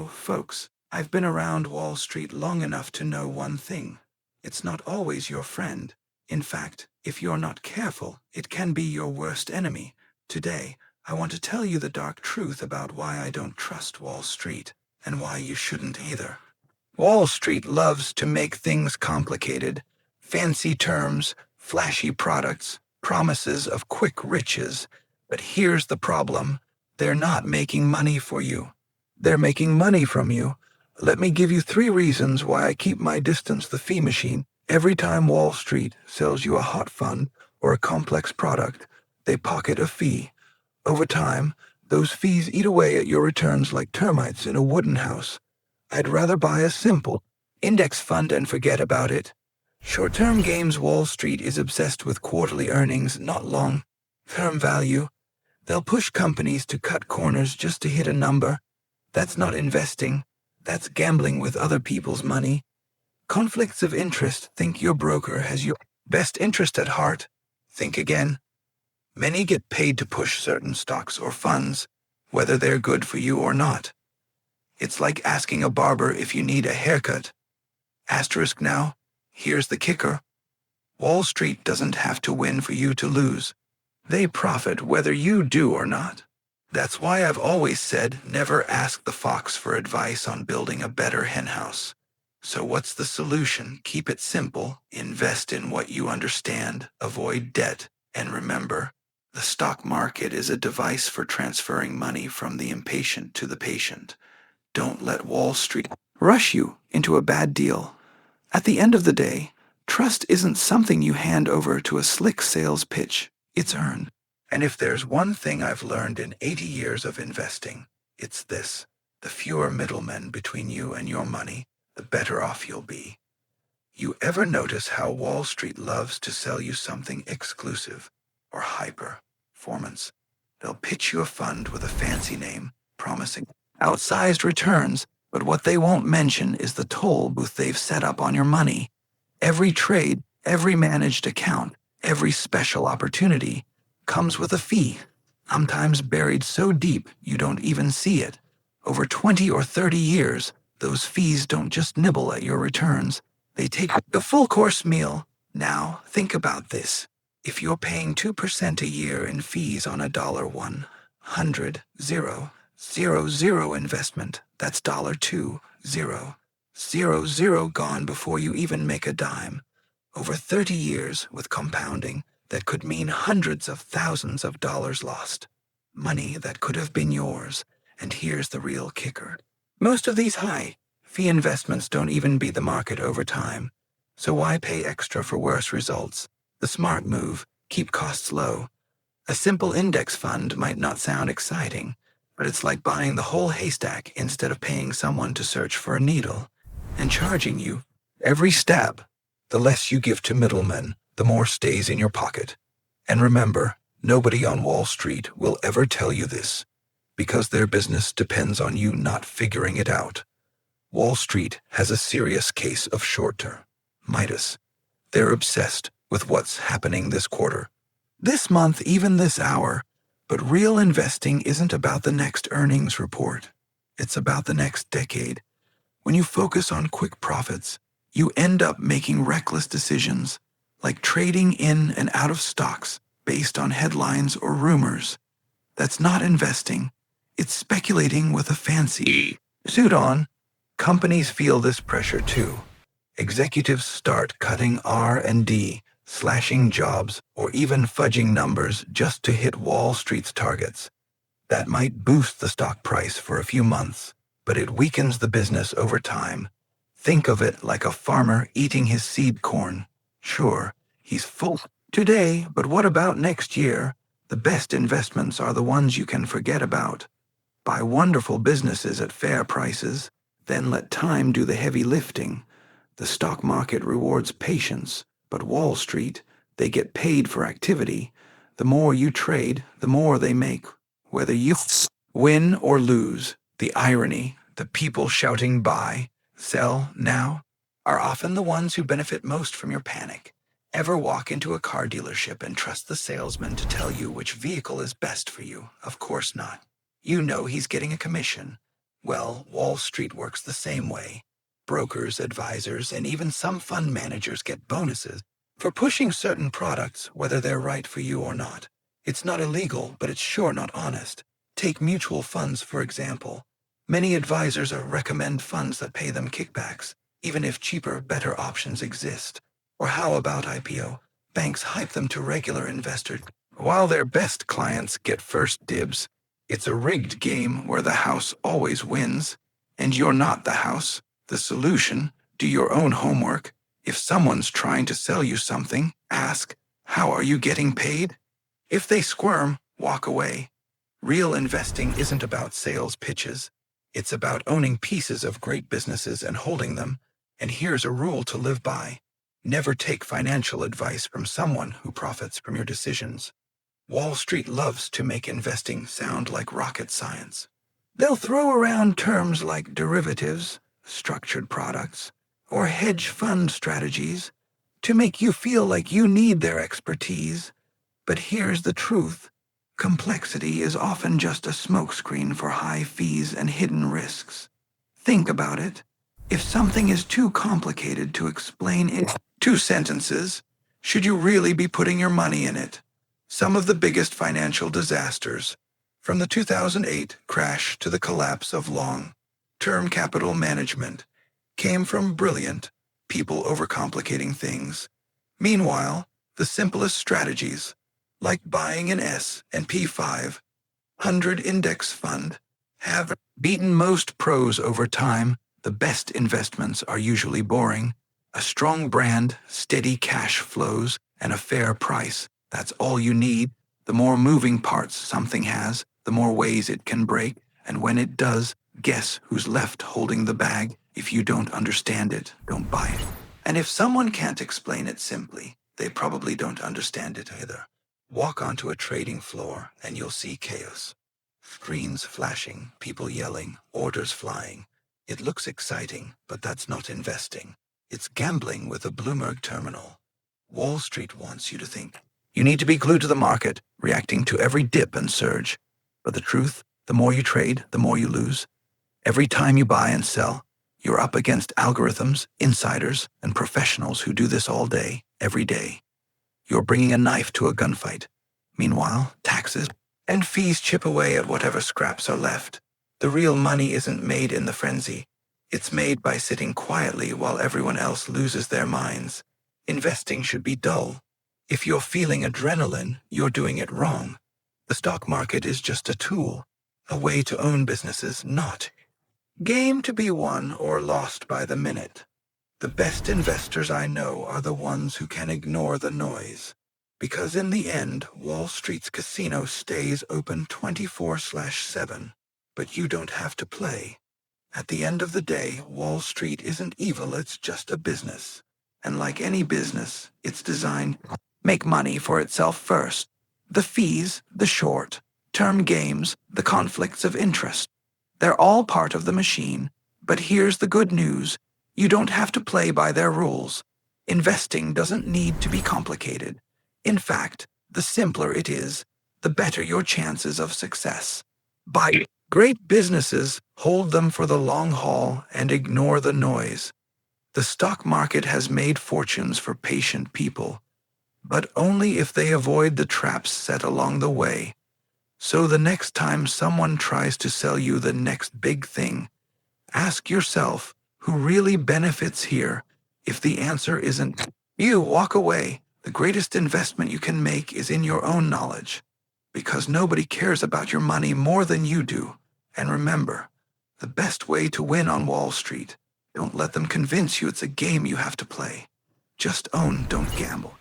Folks, I've been around Wall Street long enough to know one thing. It's not always your friend. In fact, if you're not careful, it can be your worst enemy. Today, I want to tell you the dark truth about why I don't trust Wall Street, and why you shouldn't either. Wall Street loves to make things complicated. Fancy terms, flashy products, promises of quick riches. But here's the problem. They're not making money for you. They're making money from you. Let me give you 3 reasons why I keep my distance the fee machine. Every time Wall Street sells you a hot fund or a complex product, they pocket a fee. Over time, those fees eat away at your returns like termites in a wooden house. I'd rather buy a simple index fund and forget about it. Short-term games. Wall Street is obsessed with quarterly earnings, not long-term value. They'll push companies to cut corners just to hit a number. That's not investing. That's gambling with other people's money. Conflicts of interest. Think your broker has your best interest at heart? Think again. Many get paid to push certain stocks or funds, whether they're good for you or not. It's like asking a barber if you need a haircut. Asterisk now, here's the kicker. Wall Street doesn't have to win for you to lose. They profit whether you do or not. That's why I've always said never ask the fox for advice on building a better henhouse. So what's the solution? Keep it simple, invest in what you understand, avoid debt, and remember, the stock market is a device for transferring money from the impatient to the patient. Don't let Wall Street rush you into a bad deal. At the end of the day, trust isn't something you hand over to a slick sales pitch. It's earned. And if there's one thing I've learned in 80 years of investing, it's this. The fewer middlemen between you and your money, the better off you'll be. You ever notice how Wall Street loves to sell you something exclusive or hyper-performance? They'll pitch you a fund with a fancy name, promising outsized returns, but what they won't mention is the toll booth they've set up on your money. Every trade, every managed account, every special opportunity comes with a fee, sometimes buried so deep you don't even see it. Over 20 or 30 years, those fees don't just nibble at your returns. They take a full-course meal. Now, think about this. If you're paying 2% a year in fees on a $100,000 investment, that's $2,000 gone before you even make a dime. Over 30 years with compounding, that could mean hundreds of thousands of dollars lost. Money that could have been yours. And here's the real kicker. Most of these high-fee investments don't even beat the market over time. So why pay extra for worse results? The smart move, keep costs low. A simple index fund might not sound exciting, but it's like buying the whole haystack instead of paying someone to search for a needle and charging you every stab. The less you give to middlemen, the more stays in your pocket. And remember, nobody on Wall Street will ever tell you this, because their business depends on you not figuring it out. Wall Street has a serious case of short-term Midas. They're obsessed with what's happening this quarter, this month, even this hour. But real investing isn't about the next earnings report. It's about the next decade. When you focus on quick profits, you end up making reckless decisions, like trading in and out of stocks based on headlines or rumors. That's not investing. It's speculating with a fancy suit on. Companies feel this pressure too. Executives start cutting R&D, slashing jobs, or even fudging numbers just to hit Wall Street's targets. That might boost the stock price for a few months, but it weakens the business over time. Think of it like a farmer eating his seed corn. Sure, he's full today, but what about next year? The best investments are the ones you can forget about. Buy wonderful businesses at fair prices, then let time do the heavy lifting. The stock market rewards patience, but Wall Street, they get paid for activity. The more you trade, the more they make, whether you win or lose. The irony, the people shouting buy, sell now, are often the ones who benefit most from your panic. Ever walk into a car dealership and trust the salesman to tell you which vehicle is best for you? Of course not. You know he's getting a commission. Well, Wall Street works the same way. Brokers, advisors, and even some fund managers get bonuses for pushing certain products, whether they're right for you or not. It's not illegal, but it's sure not honest. Take mutual funds, for example. Many advisors recommend funds that pay them kickbacks, even if cheaper, better options exist. Or how about IPO? Banks hype them to regular investors, while their best clients get first dibs. It's a rigged game where the house always wins, and you're not the house. The solution: do your own homework. If someone's trying to sell you something, ask, how are you getting paid? If they squirm, walk away. Real investing isn't about sales pitches. It's about owning pieces of great businesses and holding them. And here's a rule to live by. Never take financial advice from someone who profits from your decisions. Wall Street loves to make investing sound like rocket science. They'll throw around terms like derivatives, structured products, or hedge fund strategies to make you feel like you need their expertise. But here's the truth. Complexity is often just a smokescreen for high fees and hidden risks. Think about it. If something is too complicated to explain in 2 sentences, should you really be putting your money in it? Some of the biggest financial disasters, from the 2008 crash to the collapse of long-term capital management, came from brilliant people overcomplicating things. Meanwhile, the simplest strategies, like buying an S&P 500 index fund, have beaten most pros over time. The best investments are usually boring. A strong brand, steady cash flows, and a fair price. That's all you need. The more moving parts something has, the more ways it can break. And when it does, guess who's left holding the bag? If you don't understand it, don't buy it. And if someone can't explain it simply, they probably don't understand it either. Walk onto a trading floor and you'll see chaos. Screens flashing, people yelling, orders flying. It looks exciting, but that's not investing. It's gambling with a Bloomberg terminal. Wall Street wants you to think you need to be glued to the market, reacting to every dip and surge. But the truth, the more you trade, the more you lose. Every time you buy and sell, you're up against algorithms, insiders, and professionals who do this all day, every day. You're bringing a knife to a gunfight. Meanwhile, taxes and fees chip away at whatever scraps are left. The real money isn't made in the frenzy. It's made by sitting quietly while everyone else loses their minds. Investing should be dull. If you're feeling adrenaline, you're doing it wrong. The stock market is just a tool, a way to own businesses, not game to be won or lost by the minute. The best investors I know are the ones who can ignore the noise. Because in the end, Wall Street's casino stays open 24/7. But you don't have to play. At the end of the day, Wall Street isn't evil, it's just a business. And like any business, it's designed to make money for itself first. The fees, the short-term games, the conflicts of interest. They're all part of the machine. But here's the good news. You don't have to play by their rules. Investing doesn't need to be complicated. In fact, the simpler it is, the better your chances of success. Buy great businesses, hold them for the long haul, and ignore the noise. The stock market has made fortunes for patient people, but only if they avoid the traps set along the way. So the next time someone tries to sell you the next big thing, ask yourself, who really benefits here? If the answer isn't you, walk away. The greatest investment you can make is in your own knowledge, because nobody cares about your money more than you do. And remember, the best way to win on Wall Street, don't let them convince you it's a game you have to play. Just own, don't gamble.